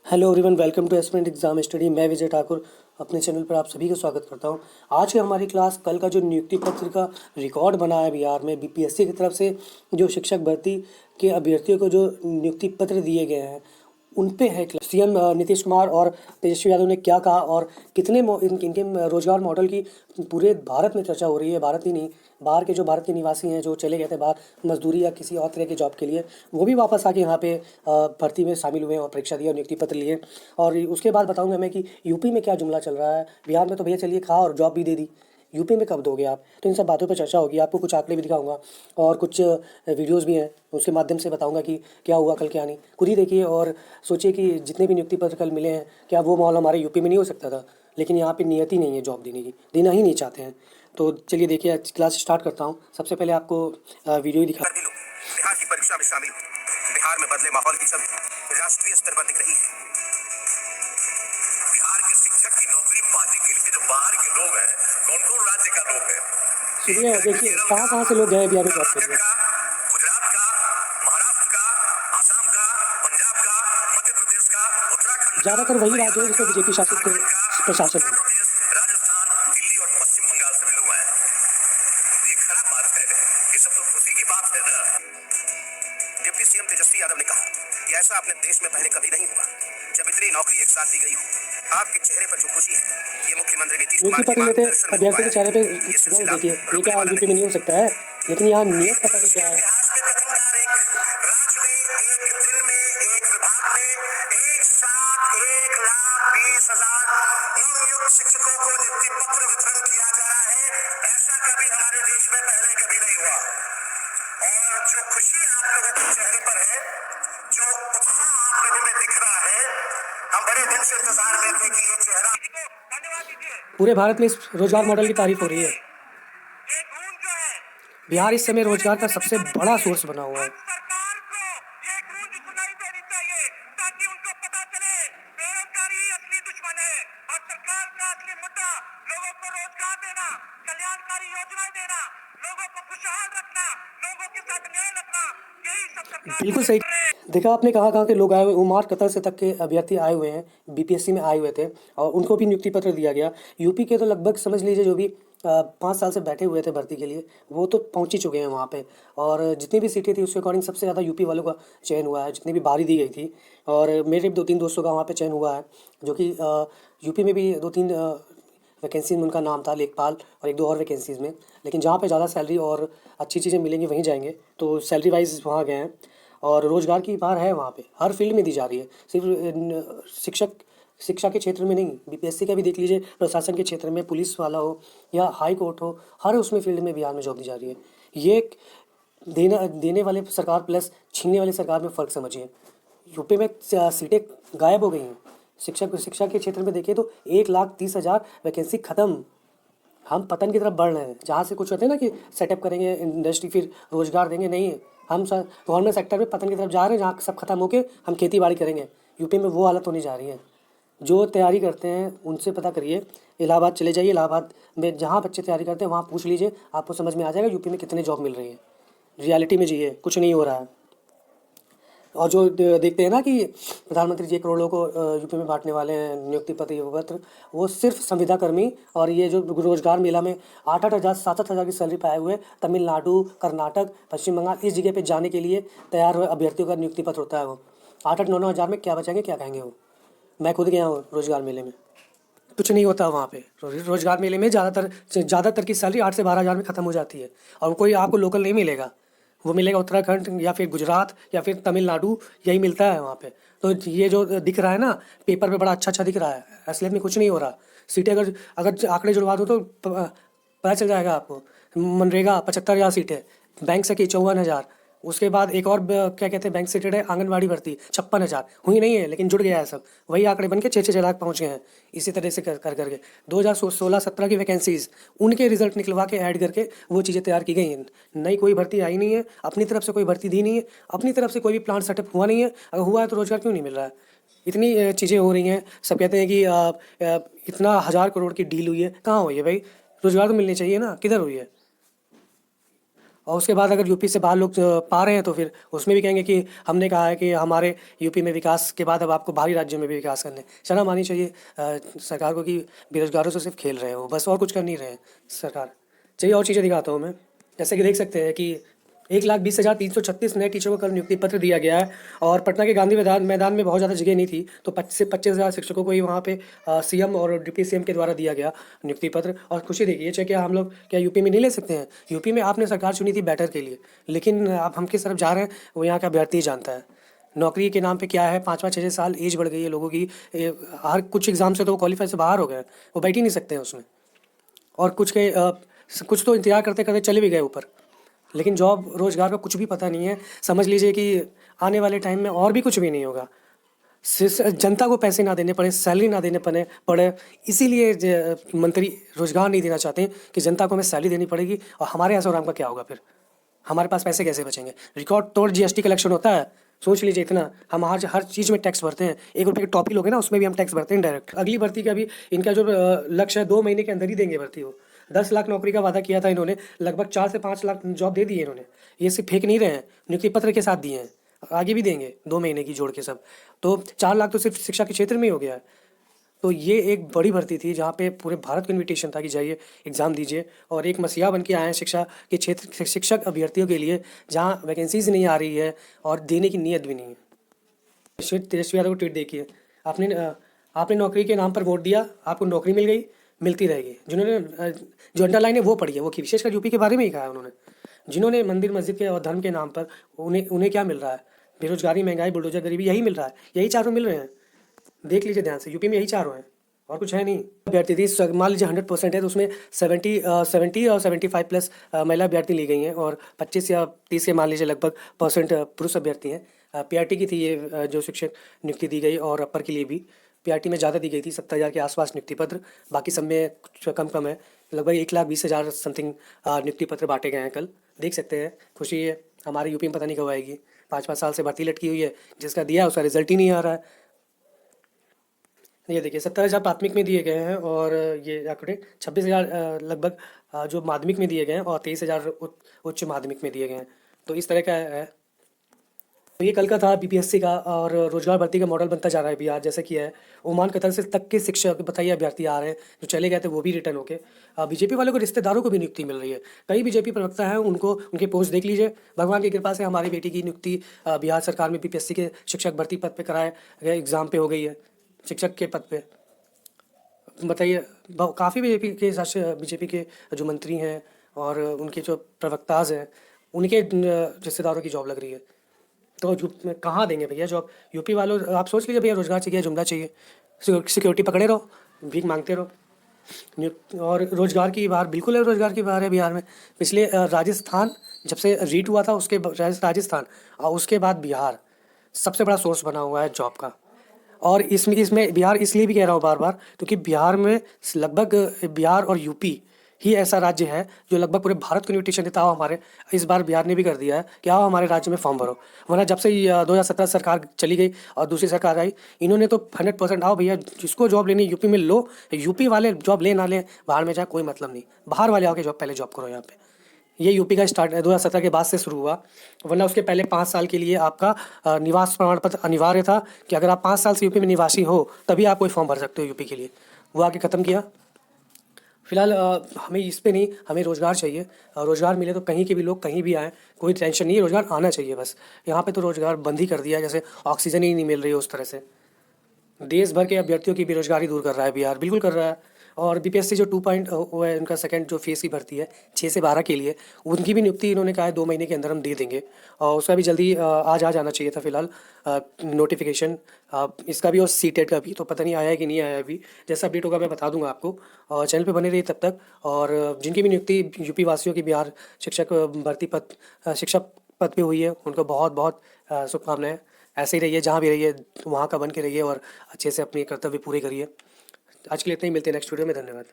Hello everyone, welcome to aspirant exam study. मैं विजय ठाकुर अपने channel पर आप सभी का स्वागत करता हूं। आज की हमारी क्लास कल का जो नियुक्ति पत्र का रिकॉर्ड बना है बिहार में बीपीएससी की तरफ से जो शिक्षक भर्ती के अभ्यर्थियों को जो नियुक्ति पत्र दिए गए हैं उन पे है। सीएम नीतीश कुमार और तेजस्वी यादव ने क्या कहा और कितने इनके रोजगार मॉडल की पूरे भारत में चर्चा हो रही है। भारत ही नहीं, बाहर के जो भारतीय निवासी हैं जो चले गए थे बाहर मजदूरी या किसी और तरह के जॉब के लिए, वो भी वापस आके यहाँ पे भर्ती में शामिल हुए और परीक्षा दी और नियुक्ति पत्र लिए। और उसके बाद बताऊंगा मैं कि यूपी में क्या जुमला चल रहा है। बिहार में तो भैया चलिए खा और जॉब भी दे दी, यूपी में कब दोगे आप? तो इन सब बातों पर चर्चा होगी। आपको कुछ आंकड़े भी दिखाऊंगा और कुछ वीडियोस भी हैं, उसके माध्यम से बताऊंगा कि क्या हुआ कल क्या नहीं। खुद ही देखिए और सोचिए कि जितने भी नियुक्ति पत्र कल मिले हैं, क्या वो माहौल हमारे यूपी में नहीं हो सकता था? लेकिन यहाँ पे नियत ही नहीं है जॉब देने की, देना ही नहीं चाहते हैं। तो चलिए देखिए, आज क्लास स्टार्ट करता हूँ। सबसे पहले आपको वीडियो ही दिखा। बिहार की परीक्षा में शामिल हो। बिहार में बदले माहौल की छवि राष्ट्रीय स्तर पर दिख रही है। बिहार के शिक्षक की नौकरी पाने के लिए जो बाहर के लोग हैं, कौन कौन राज्य का लोग हैं? सुनिए, देखिए कहाँ कहाँ से लोग गए बिहार में जॉब के लिए। गुजरात का, महाराष्ट्र का, आसाम का, पंजाब का, मध्य प्रदेश का, उत्तराखंड, ज़्यादातर वही राज्य है जिसमें बीजेपी शासित प्रशासन है। राजस्थान, दिल्ली और पश्चिम बंगाल से भी लोग आए। ये खराब बात है, ये सब तो खुशी की बात है ना। डिप्टी सीएम तेजस्वी यादव ने कहा कि ऐसा अपने देश में पहले कभी नहीं हुआ जब इतनी नौकरी एक साथ दी गई हो। आपके चेहरे पर जो खुशी है, ये मुख्यमंत्री नीतीश कुमार नियुक्ति के पत्र लेते मार्गदर्शन में अभ्यर्थी हुआ के है। चेहरे पे ये सिलसिला देखिए, ये रुकने क्या वाला यूपी में नहीं। नहीं हो सकता है, लेकिन यहाँ नियत पता नहीं क्या है। इतिहास में प्रथम बार एक राज्य में एक दिन में एक विभाग में एक साथ 1,20,000 नवनियुक्त शिक्षकों को नियुक्ति पत्र वितरण किया जा रहा है। ऐसा कभी हमारे देश में पहले कभी नहीं हुआ। और जो खुशी आप लोगों के चेहरे पर है, जो उत्साह आप लोगों में दिख रहा है, हम बड़े दिन से इंतजार में थे कि ये चेहरा। धन्यवाद दीजिए। पूरे भारत में इस रोजगार मॉडल की तारीफ हो रही है। ये गूंज जो है, बिहार इस समय रोजगार का सबसे बड़ा सोर्स बना हुआ है। सरकार को ये गूंज सुनाई देनी चाहिए ताकि उनको पता चले बेरोजगारी ही असली दुश्मन है और सरकार का असली मुद्दा लोगों को रोजगार देना, कल्याणकारी योजनाएं देना, लोगों को खुशहाल रखना, लोगों के साथ न्याय रखना, यही सब सरकार बिल्कुल सही देखा आपने, कहाँ कहाँ के लोग आए हुए। उमार कतर से तक के अभ्यर्थी आए हुए हैं, बीपीएससी में आए हुए थे और उनको भी नियुक्ति पत्र दिया गया। यूपी के तो लगभग समझ लीजिए जो भी 5 साल से बैठे हुए थे भर्ती के लिए, वो तो पहुंच ही चुके हैं वहाँ पे। और जितनी भी सीटें थी उसके अकॉर्डिंग सबसे ज़्यादा यूपी वालों का चयन हुआ है, जितनी भी बारी दी गई थी। और मेरे 2-3 दोस्तों का वहाँ पे चयन हुआ है, जो कि यूपी में भी 2-3 वैकेंसी में उनका नाम था, लेखपाल और 1-2 और वैकेंसीज़ में। लेकिन जहाँ पे ज़्यादा सैलरी और अच्छी चीज़ें मिलेंगी वहीं जाएंगे, तो सैलरी वाइज वहाँ गए हैं। और रोज़गार की बात है वहाँ पे, हर फील्ड में दी जा रही है, सिर्फ शिक्षा के क्षेत्र में नहीं। बीपीएससी का भी देख लीजिए, प्रशासन के क्षेत्र में, पुलिस वाला हो या हाई कोर्ट हो, हर उसमें फील्ड में बिहार में जॉब दी जा रही है। ये देने वाले सरकार प्लस छीनने वाली सरकार में फ़र्क समझिए। यूपी में सीटें गायब हो गई हैं। शिक्षा के क्षेत्र में देखिए तो 1,30,000 वैकेंसी ख़त्म। हम पतन की तरफ बढ़ रहे हैं। जहाँ से कुछ होते हैं ना कि सेटअप करेंगे इंडस्ट्री, फिर रोज़गार देंगे, नहीं हम गवर्नमेंट सेक्टर में पतन की तरफ जा रहे हैं, जहाँ सब खत्म होके हम खेती बाड़ी करेंगे। यूपी में वो हालत होने जा रही है। जो तैयारी करते हैं उनसे पता करिए, इलाहाबाद चले जाइए, इलाहाबाद में जहाँ बच्चे तैयारी करते हैं वहाँ पूछ लीजिए, आपको समझ में आ जाएगा यूपी में कितने जॉब मिल रही है। रियलिटी में जिए, कुछ नहीं हो रहा है। और जो देखते हैं ना कि प्रधानमंत्री जी 1 करोड़ लोगों को यूपी में बांटने वाले हैं नियुक्ति पत्र, वो सिर्फ संविदा कर्मी और ये जो रोजगार मेला में 8-8 हज़ार 7-7 हज़ार की सैलरी पाए हुए तमिलनाडु, कर्नाटक, पश्चिम बंगाल, इस जगह पे जाने के लिए तैयार हुए अभ्यर्थियों का नियुक्ति पत्र होता है। वो 8-8 9-9 हज़ार में क्या बचाएंगे, क्या कहेंगे वो? मैं खुद गया हूँ रोजगार मेले में, कुछ नहीं होता वहाँ पे। रोजगार मेले में ज़्यादातर की सैलरी 8 से 12 हज़ार में ख़त्म हो जाती है। और कोई आपको लोकल नहीं मिलेगा, वो मिलेगा उत्तराखंड या फिर गुजरात या फिर तमिलनाडु, यही मिलता है वहाँ पे। तो ये जो दिख रहा है ना पेपर पे, बड़ा अच्छा दिख रहा है, असलियत में कुछ नहीं हो रहा। सीटें अगर आंकड़े जुड़वा दो तो पता चल जाएगा आपको। मनरेगा 75,000 सीटें, बैंक से की 54,000, उसके बाद एक और क्या कहते हैं बैंक से रिलेटेड है आंगनबाड़ी भर्ती 56,000 हुई नहीं है, लेकिन जुड़ गया है सब। वही आंकड़े बन के 6-6 लाख पहुँच गए हैं। इसी तरह से कर करके 2016-17 की वैकेंसीज उनके रिजल्ट निकलवा के ऐड करके वो चीज़ें तैयार की गई हैं। नई कोई भर्ती आई नहीं है, अपनी तरफ से कोई भर्ती दी नहीं है, अपनी तरफ से कोई भी प्लान सेटअप हुआ नहीं है। अगर हुआ है तो रोज़गार क्यों नहीं मिल रहा है? इतनी चीज़ें हो रही हैं, सब कहते हैं कि इतना 1,000 करोड़ की डील हुई है, कहाँ हुई है भाई? रोज़गार तो मिलनी चाहिए ना, किधर हुई है? और उसके बाद अगर यूपी से बाहर लोग पा रहे हैं तो फिर उसमें भी कहेंगे कि हमने कहा है कि हमारे यूपी में विकास के बाद अब आपको बाहरी राज्यों में भी विकास करने। शर्म आनी चाहिए सरकार को कि बेरोजगारों से सिर्फ खेल रहे हो बस, और कुछ कर नहीं रहे हैं सरकार। चलिए और चीज़ें दिखाता हूँ मैं। जैसे कि देख सकते हैं कि 1,20,336 नए टीचरों को कल नियुक्ति पत्र दिया गया है। और पटना के गांधी मैदान में बहुत ज़्यादा जगह नहीं थी तो 25,000 शिक्षकों को ही वहाँ पे सीएम और डिप्टी सीएम के द्वारा दिया गया नियुक्ति पत्र। और खुशी देखिए, चाहे क्या हम लोग क्या यूपी में नहीं ले सकते हैं? यूपी में आपने सरकार चुनी थी बेटर के लिए, लेकिन आप हम किस तरफ जा रहे हैं वो यहाँ का अभ्यर्थी ही जानता है। नौकरी के नाम पे क्या है, 5-5 6-6 साल एज बढ़ गई है लोगों की। हर कुछ एग्ज़ाम से तो वो क्वालिफाई से बाहर हो गए, वो बैठ ही नहीं सकते हैं उसमें। और कुछ तो इंतजार करते करते चले भी गए ऊपर, लेकिन जॉब रोज़गार का कुछ भी पता नहीं है। समझ लीजिए कि आने वाले टाइम में और भी कुछ भी नहीं होगा। जनता को पैसे ना देने पड़े, सैलरी ना देने पड़े, इसीलिए मंत्री रोज़गार नहीं देना चाहते हैं कि जनता को हमें सैलरी देनी पड़ेगी। और हमारे यहाँ से आराम का क्या होगा फिर? हमारे पास पैसे कैसे बचेंगे? रिकॉर्ड तोड़ जीएसटी कलेक्शन होता है, सोच लीजिए इतना। हम हर चीज़ में टैक्स भरते हैं। 1 रुपये की टॉपी लोगे ना, उसमें भी हम टैक्स भरते हैं डायरेक्ट। अगली भर्ती का भी इनका जो लक्ष्य है 2 महीने के अंदर ही देंगे भर्ती वो। 10 लाख नौकरी का वादा किया था इन्होंने, लगभग 4 से 5 लाख जॉब दे दिए इन्होंने। ये सिर्फ फेंक नहीं रहे हैं, नियुक्ति पत्र के साथ दिए हैं, आगे भी देंगे 2 महीने की जोड़ के सब। तो 4 लाख तो सिर्फ शिक्षा के क्षेत्र में ही हो गया है। तो ये एक बड़ी भर्ती थी जहाँ पे पूरे भारत को इनविटेशन था कि जाइए एग्ज़ाम दीजिए। और एक मसीहा बन के आए हैं शिक्षा के क्षेत्र से शिक्षक अभ्यर्थियों के लिए, जहाँ वैकेंसीज नहीं आ रही है और देने की नीयत भी नहीं है। तेजस्वी यादव को ट्वीट देखिए, आपने नौकरी के नाम पर वोट दिया, आपको नौकरी मिल गई, मिलती रहेगी। जिन्होंने जो अंडरलाइन है वो पढ़ी है, वो की विशेषकर यूपी के बारे में ही कहा है उन्होंने। जिन्होंने मंदिर मस्जिद के और धर्म के नाम पर उन्हें क्या मिल रहा है? बेरोजगारी, महंगाई, बुलडोजर, गरीबी, यही मिल रहा है। यही चारों मिल रहे हैं, देख लीजिए ध्यान से। यूपी में यही चारों हैं और कुछ है नहीं। अभ्यर्थी थी, मान लीजिए 100% है तो उसमें 70 और 75 प्लस महिला अभ्यर्थी ली गई हैं और 25 या 30 के मान लीजिए लगभग % पुरुष अभ्यर्थी हैं। पीआरटी की थी ये जो शिक्षक नियुक्ति दी गई, और अपर के लिए भी पीआरटी में ज़्यादा दी गई थी, 70,000 के आसपास नियुक्ति पत्र। बाकी सब में कम है, लगभग 1,20,000 समथिंग नियुक्ति पत्र बांटे गए हैं कल। देख सकते हैं, खुशी है। हमारे यूपी में पता नहीं कब आएगी, 5-5 साल से भर्ती लटकी हुई है, जिसका दिया है उसका रिजल्ट ही नहीं आ रहा है। ये देखिए 70,000 प्राथमिक में दिए गए हैं और ये आंकड़े 26,000 लगभग जो माध्यमिक में दिए गए हैं और 23,000 उच्च माध्यमिक में दिए गए हैं। तो इस तरह का है। तो ये कल का था बीपीएससी का, और रोजगार भर्ती का मॉडल बनता जा रहा है बिहार, जैसे कि है ओमान कतर से तक के शिक्षक बताइए अभ्यर्थी आ रहे हैं, जो चले गए थे वो भी रिटर्न होके। बीजेपी वालों को रिश्तेदारों को भी नियुक्ति मिल रही है। कई बीजेपी प्रवक्ता हैं, उनको उनके पोस्ट देख लीजिए। भगवान की कृपा से हमारी बेटी की नियुक्ति बिहार सरकार में बीपीएससी के शिक्षक भर्ती पद पर कराए गए एग्ज़ाम पे हो गई है, शिक्षक के पद पे। बताइए, काफ़ी बीजेपी के जो मंत्री हैं और उनके जो प्रवक्ताज हैं, उनके रिश्तेदारों की जॉब लग रही है। तो कहाँ देंगे भैया जॉब? यूपी वालों, आप सोच लीजिए भैया, रोजगार चाहिए, जुमला चाहिए, सिक्योरिटी पकड़े रहो, भीख मांगते रहो। और रोजगार की बाहर, बिल्कुल है रोजगार की बाहर है बिहार में। पिछले राजस्थान जब से रीट हुआ था, उसके राजस्थान और उसके बाद बिहार सबसे बड़ा सोर्स बना हुआ है जॉब का। और इसमें बिहार इसलिए भी कह रहा हूँ बार बार, क्योंकि बिहार में लगभग बिहार और यूपी ही ऐसा राज्य है जो लगभग पूरे भारत को इन्विटेशन देता हो हमारे। इस बार बिहार ने भी कर दिया है कि आओ हमारे राज्य में फॉर्म भरो। वरना जब से 2017 सरकार चली गई और दूसरी सरकार आई, इन्होंने तो 100% आओ भैया, जिसको जॉब लेनी यूपी में लो। यूपी वाले जॉब ले ना लें, बाहर में जाए, कोई मतलब नहीं। बाहर वाले आओ पहले जॉब करो यहाँ पे। ये यूपी का स्टार्ट 2017 के बाद से शुरू हुआ, वरना उसके पहले 5 साल के लिए आपका निवास प्रमाण पत्र अनिवार्य था कि अगर आप 5 साल से यूपी में निवासी हो तभी आप कोई फॉर्म भर सकते हो यूपी के लिए। वो आके ख़त्म किया। फिलहाल हमें इस पे नहीं, हमें रोज़गार चाहिए। रोज़गार मिले तो कहीं के भी लोग कहीं भी आएँ, कोई टेंशन नहीं है, रोज़गार आना चाहिए बस। यहाँ पे तो रोज़गार बंद ही कर दिया, जैसे ऑक्सीजन ही नहीं मिल रही है उस तरह से। देश भर के अभ्यर्थियों की बेरोजगारी दूर कर रहा है बिहार, बिल्कुल कर रहा है। और बीपीएससी जो 2 है, उनका सेकंड जो फेस की भर्ती है 6 से 12 के लिए, उनकी भी नियुक्ति इन्होंने कहा है 2 महीने के अंदर हम दे देंगे। और उसका भी जल्दी आज आ जाना चाहिए था फिलहाल नोटिफिकेशन इसका भी और सीटेट का भी। तो पता नहीं आया है कि नहीं आया है अभी, जैसा अपडेट होगा मैं बता दूंगा आपको। और चैनल पे बने रहिए तब तक। और जिनकी भी नियुक्ति यूपी वासियों की बिहार शिक्षक भर्ती पद शिक्षक पद पे हुई है, उनको बहुत बहुत शुभकामनाएं। ऐसे ही रहिए, जहाँ भी रहिए वहाँ का बन के रहिए और अच्छे से अपने कर्तव्य पूरे करिए। आज के लिए इतना ही, मिलते हैं नेक्स्ट वीडियो में। धन्यवाद।